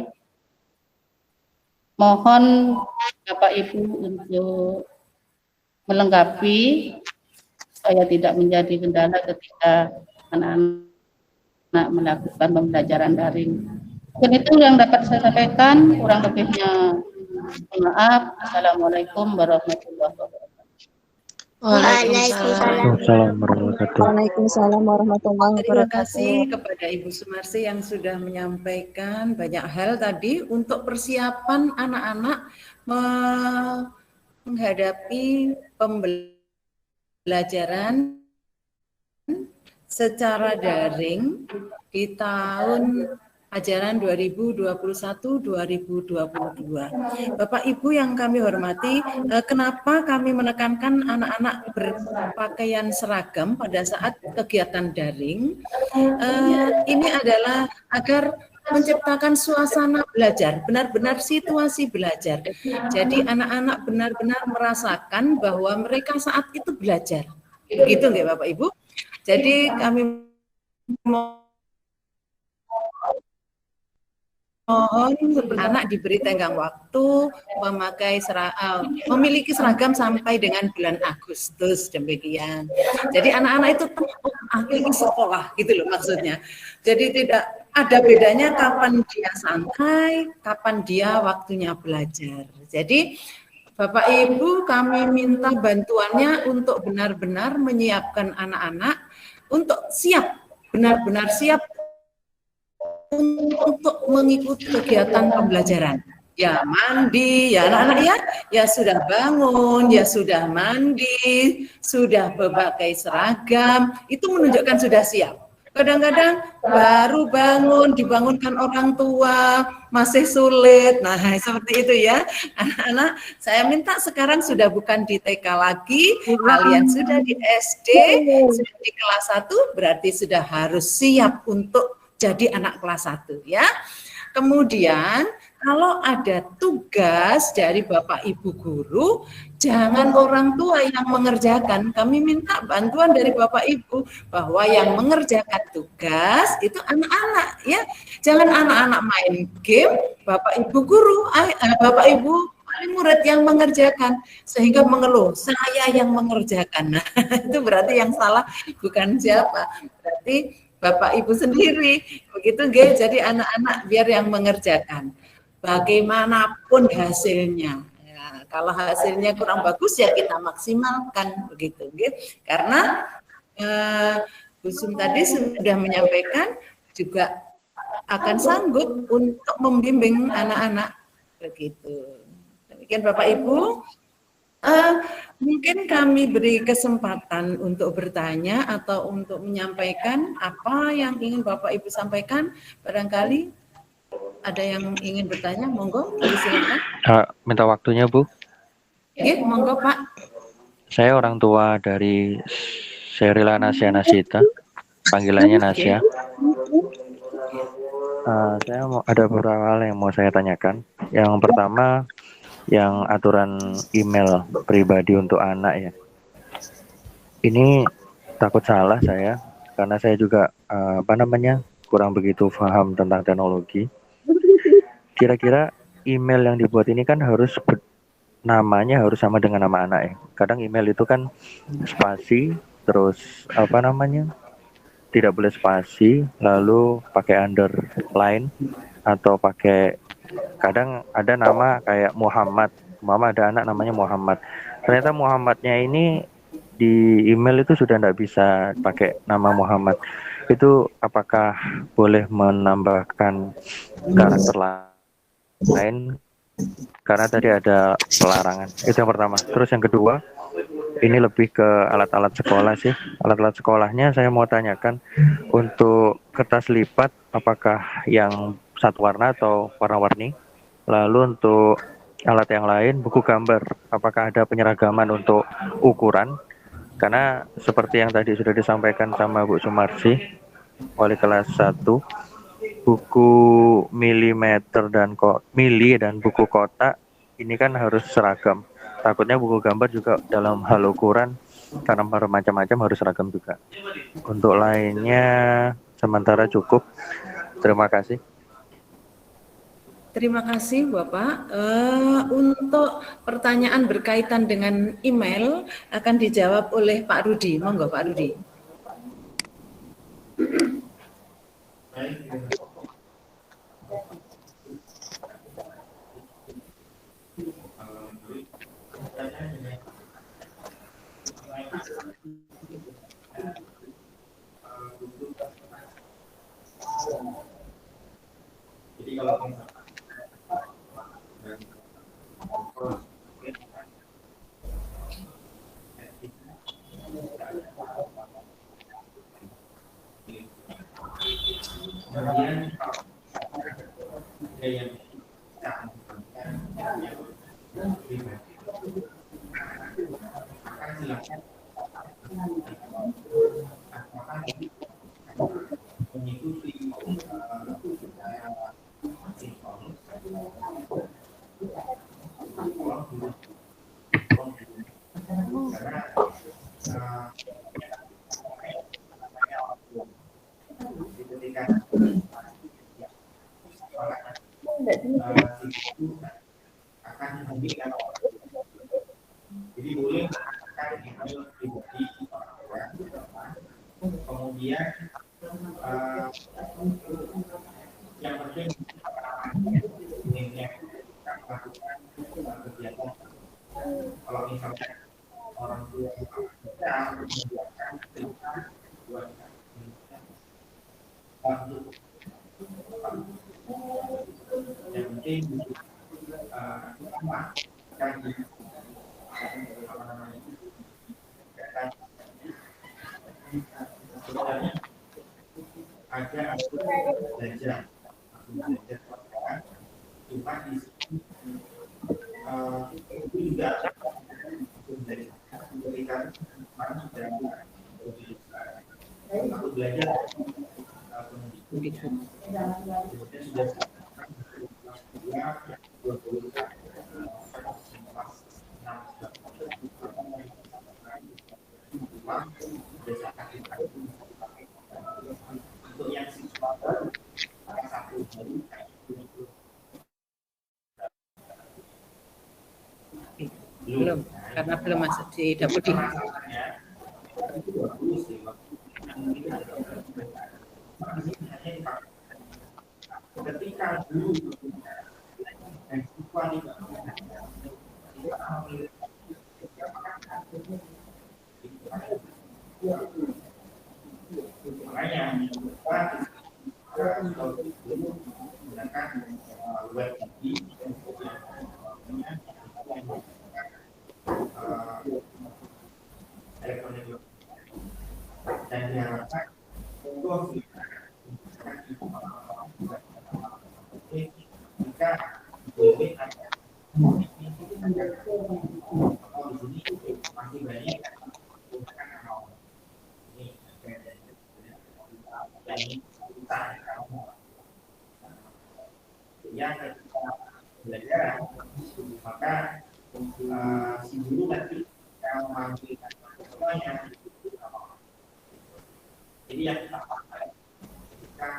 Mohon Bapak Ibu untuk melengkapi supaya tidak menjadi kendala ketika anak-anak melakukan pembelajaran daring. Mungkin itu yang dapat saya sampaikan, kurang lebihnya maaf. Assalamualaikum warahmatullahi wabarakatuh. Waalaikumsalam warahmatullahi Terima wabarakatuh. kasih kepada Ibu Sumarsi yang sudah menyampaikan banyak hal tadi untuk persiapan anak-anak menghadapi pembelajaran secara daring di tahun ajaran 2021-2022. Bapak Ibu yang kami hormati, kenapa kami menekankan anak-anak berpakaian seragam pada saat kegiatan daring? Ini adalah agar menciptakan suasana belajar, benar-benar situasi belajar. Jadi anak-anak benar-benar merasakan bahwa mereka saat itu belajar. Begitu nggak Bapak Ibu? Jadi kami mohon anak diberi tenggang waktu memiliki seragam sampai dengan bulan Agustus, demikian. Jadi anak-anak itu ini sekolah gitu loh maksudnya. Jadi tidak ada bedanya kapan dia santai, kapan dia waktunya belajar. Jadi Bapak Ibu kami minta bantuannya untuk benar-benar menyiapkan anak-anak untuk siap, benar-benar siap untuk mengikuti kegiatan pembelajaran. Ya mandi, ya anak-anak ya sudah bangun, ya sudah mandi, sudah berbagai seragam, itu menunjukkan sudah siap. Kadang-kadang baru bangun, dibangunkan orang tua, masih sulit. Nah, seperti itu ya. Anak-anak, saya minta sekarang sudah bukan di TK lagi, kalian sudah di SD, sudah di kelas 1, berarti sudah harus siap untuk jadi anak kelas 1 ya. Kemudian kalau ada tugas dari Bapak Ibu guru, jangan orang tua yang mengerjakan. Kami minta bantuan dari Bapak Ibu bahwa yang mengerjakan tugas itu anak-anak ya. Jangan anak-anak main game, Bapak Ibu guru, Bapak Ibu murid yang mengerjakan sehingga mengeluh, saya yang mengerjakan. Nah, itu berarti yang salah bukan siapa. Berarti Bapak Ibu sendiri, begitu nggih. Jadi anak-anak biar yang mengerjakan. Bagaimanapun hasilnya. Ya, kalau hasilnya kurang bagus ya kita maksimalkan begitu nggih. Karena Bu Sum tadi sudah menyampaikan juga akan sanggup untuk membimbing anak-anak begitu. Demikian Bapak Ibu. Mungkin kami beri kesempatan untuk bertanya atau untuk menyampaikan apa yang ingin Bapak Ibu sampaikan. Barangkali ada yang ingin bertanya, monggo silakan. Minta waktunya Bu. Oke, monggo Pak. Saya orang tua dari Sheryla Nasya Nasita, panggilannya Nasya. Saya ada beberapa hal yang mau saya tanyakan. Yang pertama, yang aturan email pribadi untuk anak ya. Ini takut salah saya karena saya juga kurang begitu paham tentang teknologi. Kira-kira email yang dibuat ini kan harus namanya harus sama dengan nama anak ya. Kadang email itu kan spasi terus tidak boleh spasi lalu pakai underline atau pakai kadang ada nama kayak Muhammad. Mama ada anak namanya Muhammad. Ternyata Muhammadnya ini di email itu sudah tidak bisa pakai nama Muhammad. Itu apakah boleh menambahkan karakter lain? Karena tadi ada pelarangan. Itu yang pertama. Terus yang kedua, ini lebih ke alat-alat sekolah sih. Alat-alat sekolahnya saya mau tanyakan untuk kertas lipat apakah yang satu warna atau warna-warni. Lalu untuk alat yang lain, buku gambar, apakah ada penyeragaman untuk ukuran? Karena seperti yang tadi sudah disampaikan sama Bu Sumarsi, wali kelas 1, buku milimeter dan mili dan buku kotak ini kan harus seragam. Takutnya buku gambar juga dalam hal ukuran karena macam-macam harus seragam juga. Untuk lainnya sementara cukup. Terima kasih. Terima kasih Bapak. Untuk pertanyaan berkaitan dengan email akan dijawab oleh Pak Rudi. Monggo Pak Rudi. Jadi kalau kemudian ada yang bisa menggunakan yang pribadi, akan silakan apakah mengikuti sinkronis karena ketika akan memberikan jadi boleh akan diambil pribadi kemudian yang penting melakukan kegiatan kalau misalnya orang tua kita membuatkan buat bantu yang penting sama kaji apa namanya sebenarnya ada belajar cuma di sini itu juga dari memberikan mana dan aku belajar kemudian sudah untuk yang siswa satu belum, karena belum masuk di dapur di ketika dulu dan siswa tidak makanya menggunakan web TV elektronik dan diharapkan untuk jika boleh ada di sini masih banyak menggunakan ini dan kita yang ketika belajar maka si guru nanti yang memanggil semuanya jadi yang pertama ketika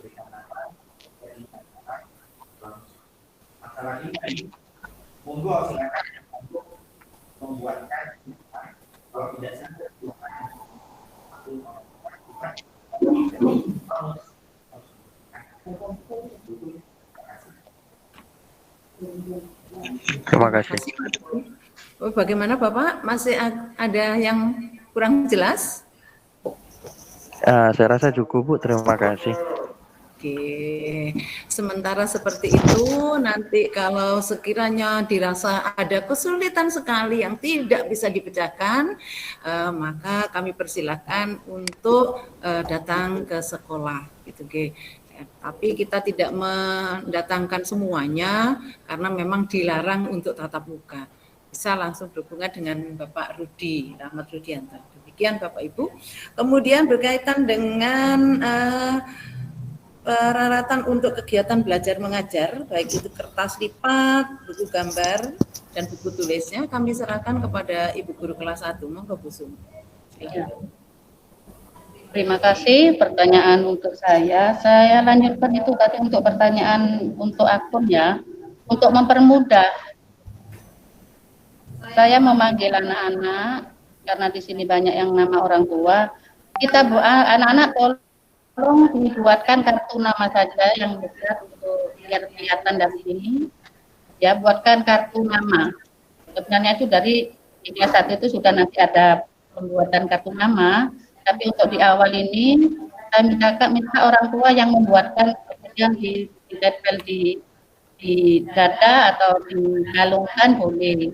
berikan nama dari masalah ini monggo silakan untuk membuatkan kalau tidak salah Terima kasih. Oh, bagaimana Bapak? Masih ada yang kurang jelas? Saya rasa cukup Bu, terima kasih. Oke, sementara seperti itu, nanti kalau sekiranya dirasa ada kesulitan sekali yang tidak bisa dipecahkan, maka kami persilakan untuk datang ke sekolah, gitu, Ge. Tapi kita tidak mendatangkan semuanya karena memang dilarang untuk tatap muka. Bisa langsung berhubungan dengan Bapak Rudi, Rahmat Rudianto. Demikian Bapak Ibu. Kemudian berkaitan dengan peralatan untuk kegiatan belajar mengajar, baik itu kertas lipat, buku gambar, dan buku tulisnya, kami serahkan kepada Ibu Guru kelas 1. Monggo Bu Sum. Ya. Terima kasih pertanyaan untuk saya. Saya lanjutkan itu tadi untuk pertanyaan untuk akun ya. Untuk mempermudah, saya memanggil anak-anak karena di sini banyak yang nama orang tua. Kita anak-anak tolong dibuatkan kartu nama saja yang besar untuk biar kelihatan dari sini. Ya, buatkan kartu nama. Sebenarnya itu dari kelas 1 itu sudah nanti ada pembuatan kartu nama. Tapi untuk di awal ini saya minta orang tua yang membuatkan kemudian ditempel di dada atau digalungkan boleh.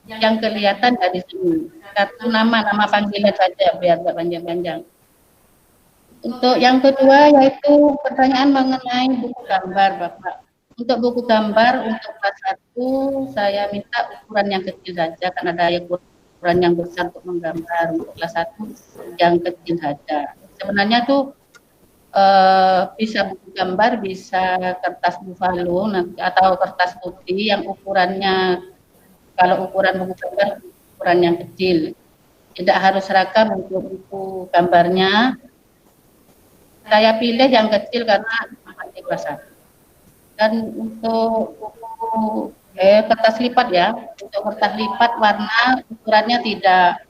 Yang kelihatan dari sini kartu nama panggilan saja biar tidak panjang-panjang. Untuk yang kedua yaitu pertanyaan mengenai buku gambar, Bapak. Untuk buku gambar untuk kelas 1 saya minta ukuran yang kecil saja karena ada ukuran yang besar untuk menggambar. Untuk kelas 1 yang kecil saja. Sebenarnya tuh bisa buku gambar, bisa kertas buffalo atau kertas putih yang ukurannya, kalau ukuran buku gambar ukuran yang kecil. Tidak harus seragam untuk buku gambarnya. Saya pilih yang kecil karena masih kelas 1. Dan untuk buku kertas lipat ya, untuk kertas lipat warna ukurannya tidak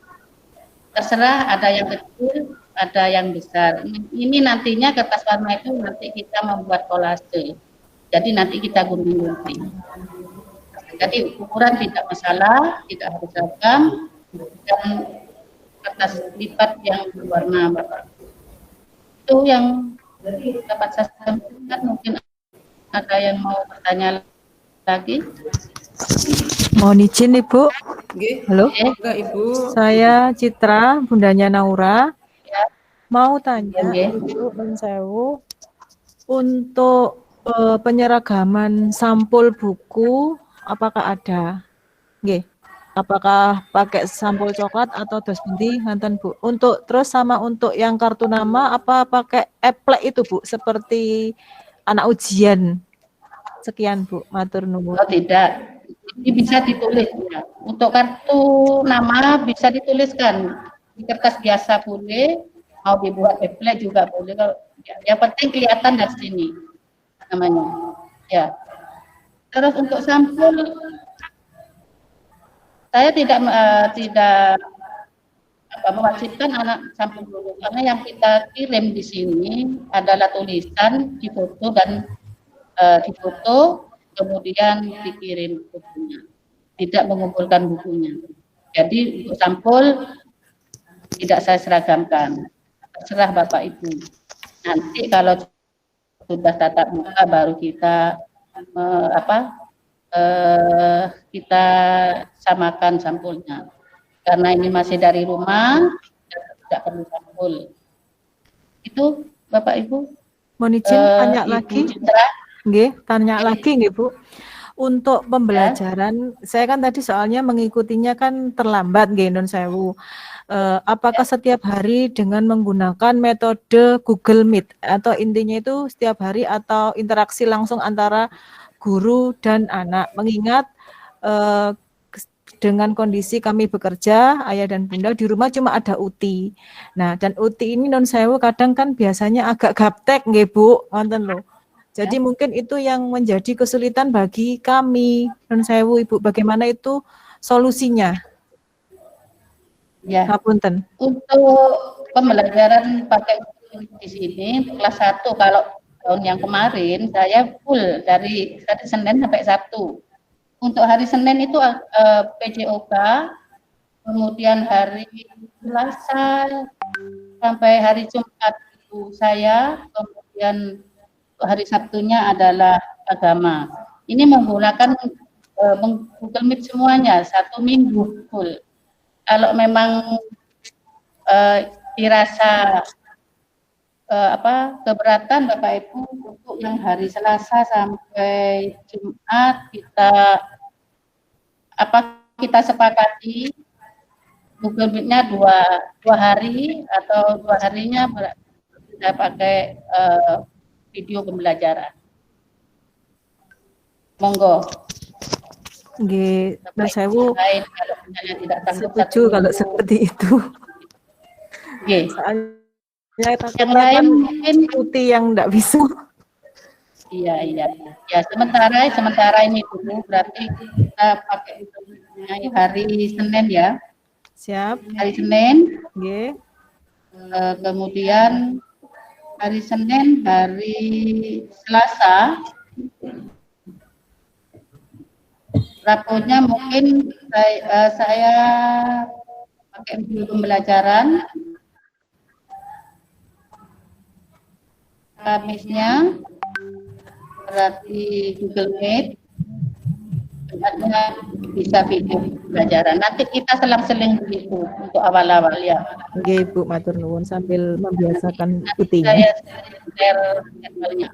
terserah, ada yang kecil, ada yang besar. Ini nantinya kertas warna itu nanti kita membuat kolase. Jadi nanti kita gunting-gunting. Jadi ukuran tidak masalah, tidak harus seragam, dan kertas lipat yang berwarna Bapak. Itu yang dapat saya sampaikan. Mungkin ada yang mau bertanya lagi? Mohon izin Ibu. Nggih. Halo, Enggak, Ibu. saya Citra, bundanya Naura. Ya. Mau tanya, Nggih. Ibu Nun Sewu, untuk penyeragaman sampul buku, apakah ada? Nggih. Apakah pakai sampul coklat atau dos binti, nganten Bu? Untuk terus sama untuk yang kartu nama, apa pakai eplek itu Bu, seperti anak ujian? Sekian Bu, matur nuwun. Oh tidak, ini bisa ditulis ya. Untuk kartu nama bisa dituliskan di kertas biasa boleh, mau dibuat template juga boleh. Kalau yang penting kelihatan dari sini namanya. Ya. Terus untuk sampul, saya tidak mewajibkan anak sampul dulu karena yang kita kirim di sini adalah tulisan, difoto dan difoto, kemudian dikirim bukunya, tidak mengumpulkan bukunya. Jadi untuk sampul tidak saya seragamkan, terserah Bapak Ibu. Nanti kalau sudah tatap muka baru kita kita samakan sampulnya. Karena ini masih dari rumah, tidak perlu sampul. Itu Bapak Ibu. Mohon izin tanya Ibu lagi. Citra. Nggih, tanya lagi nggih Bu. Untuk pembelajaran, saya kan tadi soalnya mengikutinya kan terlambat nggih Nun Sewu. Apakah setiap hari dengan menggunakan metode Google Meet atau intinya itu setiap hari atau interaksi langsung antara guru dan anak? Mengingat dengan kondisi kami bekerja, ayah dan bunda di rumah cuma ada UTI. Nah, dan UTI ini Nun Sewu kadang kan biasanya agak gaptek nggih Bu, wonten lho. Jadi mungkin itu yang menjadi kesulitan bagi kami, Nun Sewu Ibu. Bagaimana itu solusinya? Ya. Ngapunten. Untuk pembelajaran pakai di sini kelas 1, kalau tahun yang kemarin saya full dari hari Senin sampai Sabtu. Untuk hari Senin itu PJOK, kemudian hari Selasa sampai hari Jumat itu saya, kemudian hari Sabtunya adalah agama. Ini menggunakan Google Meet semuanya, 1 minggu full. Kalau memang dirasa keberatan Bapak Ibu, untuk yang hari Selasa sampai Jumat kita sepakati Google Meet-nya dua hari atau 2 harinya kita pakai video pembelajaran. Monggo. Nggih, Nun Sewu Kalau misalnya tidak sanggup setuju kalau seperti itu. Nggih. Soalnya Yang lain mungkin UTI yang enggak bisa. Iya. Ya, sementara ini dulu berarti kita pakai hari Senin ya. Siap. Hari Senin. Nggih. Kemudian hari Senin, hari Selasa, rapotnya mungkin saya pakai video pembelajaran. Kamisnya berarti Google Meet. tempatnya bisa video pelajaran. Nanti kita selang-seling begitu untuk awal-awal ya. Nggih, Bu, matur nuwun sambil membiasakan Nanti itinya. saya share jadwalnya.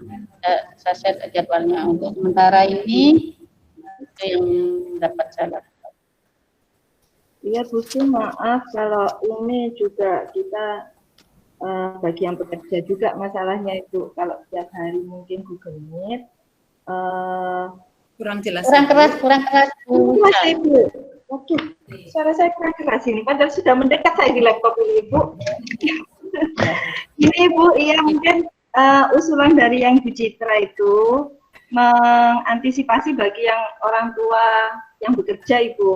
Saya share jadwalnya untuk sementara ini itu yang dapat saya lakukan. Iya Bu Sri, maaf kalau ini juga kita bagi yang bekerja juga masalahnya itu kalau setiap hari mungkin Google Meet Kurang jelas. Kurang keras. Mas Ibu. Oke, suara saya kurang keras ini. Padahal sudah mendekat saya di laptop ini, Bu. Ini Bu, iya mungkin usulan dari yang Bu Citra itu mengantisipasi bagi yang orang tua yang bekerja, Ibu.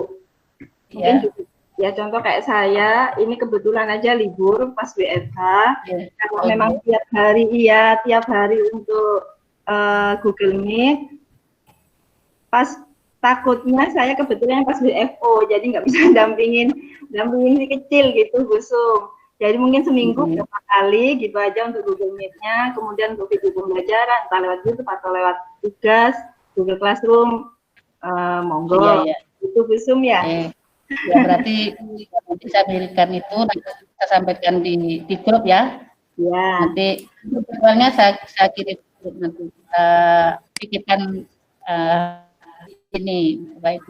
Mungkin Ya. juga, ya contoh kayak saya, ini kebetulan aja libur pas WFH. Ya. Kalau memang tiap hari untuk Google Meet. Pas takutnya saya kebetulan pas WFO, jadi nggak bisa dampingin si kecil gitu, busung. Jadi mungkin seminggu berapa kali gitu aja untuk Google Meet-nya, kemudian untuk video pembelajaran, entah lewat YouTube atau lewat tugas, Google Classroom, monggo. Iya. Itu busung ya. Ya berarti bisa berikan itu nanti kita sampaikan di grup ya. Ya. Nanti jadwalnya saya kirim grup nanti kita pikirkan ini baik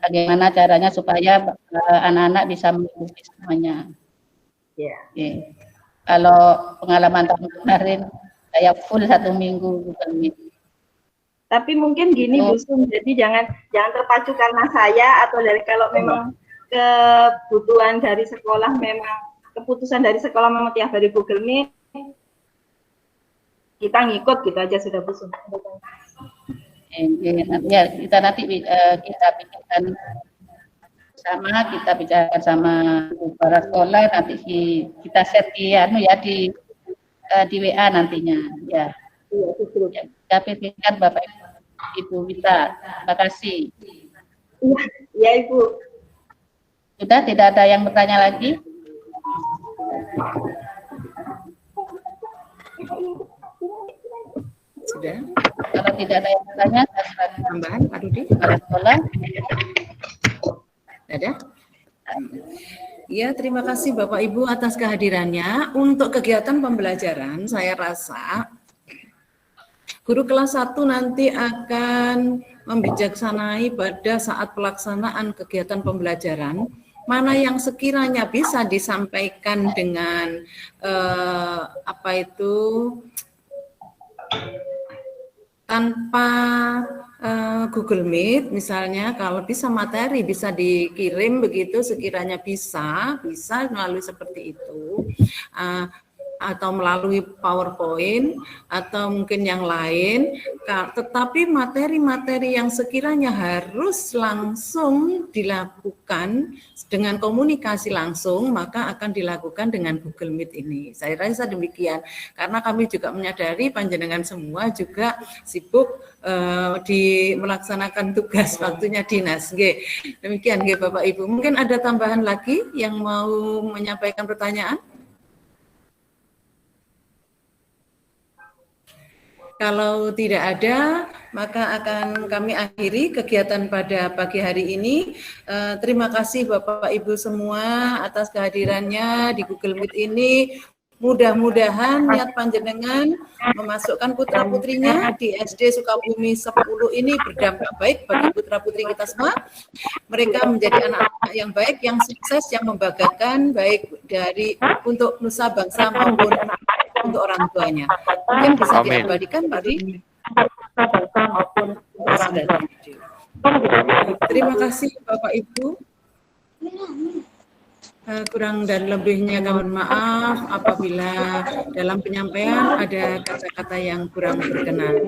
bagaimana caranya supaya anak-anak bisa mengikuti semuanya. Ya. Oke. Kalau pengalaman tahun kemarin saya full 1 minggu Google Meet. Tapi mungkin gini Bu Sum, jadi jangan terpacu karena saya atau dari kalau memang kebutuhan dari sekolah memang keputusan dari sekolah memang tiap hari Google Meet, kita ngikut gitu aja sudah Bu Sum. Ya kita nanti kita pikirkan sama, kita bicarakan sama para sekolah, nanti kita share di di WA nantinya ya. Ya, kita pikirkan Bapak Ibu kita. Terima kasih. Iya Ibu. Sudah tidak ada yang bertanya lagi? Sudah. Kalau tidak ada yang bertanya, saya serahkan Tambahan, Pak Rudi? kepada sekolah. Ada? Ya, terima kasih Bapak Ibu atas kehadirannya. Untuk kegiatan pembelajaran, saya rasa guru kelas 1 nanti akan membijaksanai pada saat pelaksanaan kegiatan pembelajaran, mana yang sekiranya bisa disampaikan dengan tanpa Google Meet, misalnya kalau bisa materi bisa dikirim begitu, sekiranya bisa melalui seperti itu, atau melalui PowerPoint atau mungkin yang lain, tetapi materi-materi yang sekiranya harus langsung dilakukan dengan komunikasi langsung, maka akan dilakukan dengan Google Meet ini. Saya rasa demikian, karena kami juga menyadari panjenengan semua juga sibuk melaksanakan tugas waktunya dinas. Demikian Bapak Ibu. Mungkin ada tambahan lagi yang mau menyampaikan pertanyaan? Kalau tidak ada, maka akan kami akhiri kegiatan pada pagi hari ini. Terima kasih Bapak Ibu semua atas kehadirannya di Google Meet ini. Mudah-mudahan niat panjenengan memasukkan putra-putrinya di SD Sukabumi 10 ini berdampak baik bagi putra-putri kita semua. Mereka menjadi anak-anak yang baik, yang sukses, yang membanggakan baik untuk nusa bangsa maupun untuk orang tuanya. Mungkin bisa diabadikan, Pak Ri. Terima kasih Bapak Ibu. Kurang dan lebihnya mohon maaf apabila dalam penyampaian ada kata-kata yang kurang berkenan.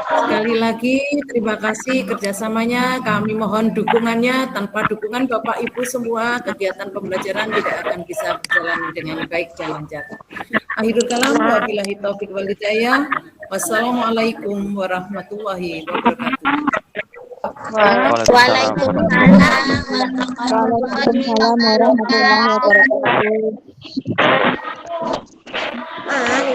Sekali lagi terima kasih kerjasamanya, kami mohon dukungannya. Tanpa dukungan Bapak Ibu semua kegiatan pembelajaran tidak akan bisa berjalan dengan baik dan lancar. Akhirul kalam, wabillahi taufiq wal hidayah. Wassalamualaikum warahmatullahi wabarakatuh. Waalaikumsalam warahmatullahi wabarakatuh.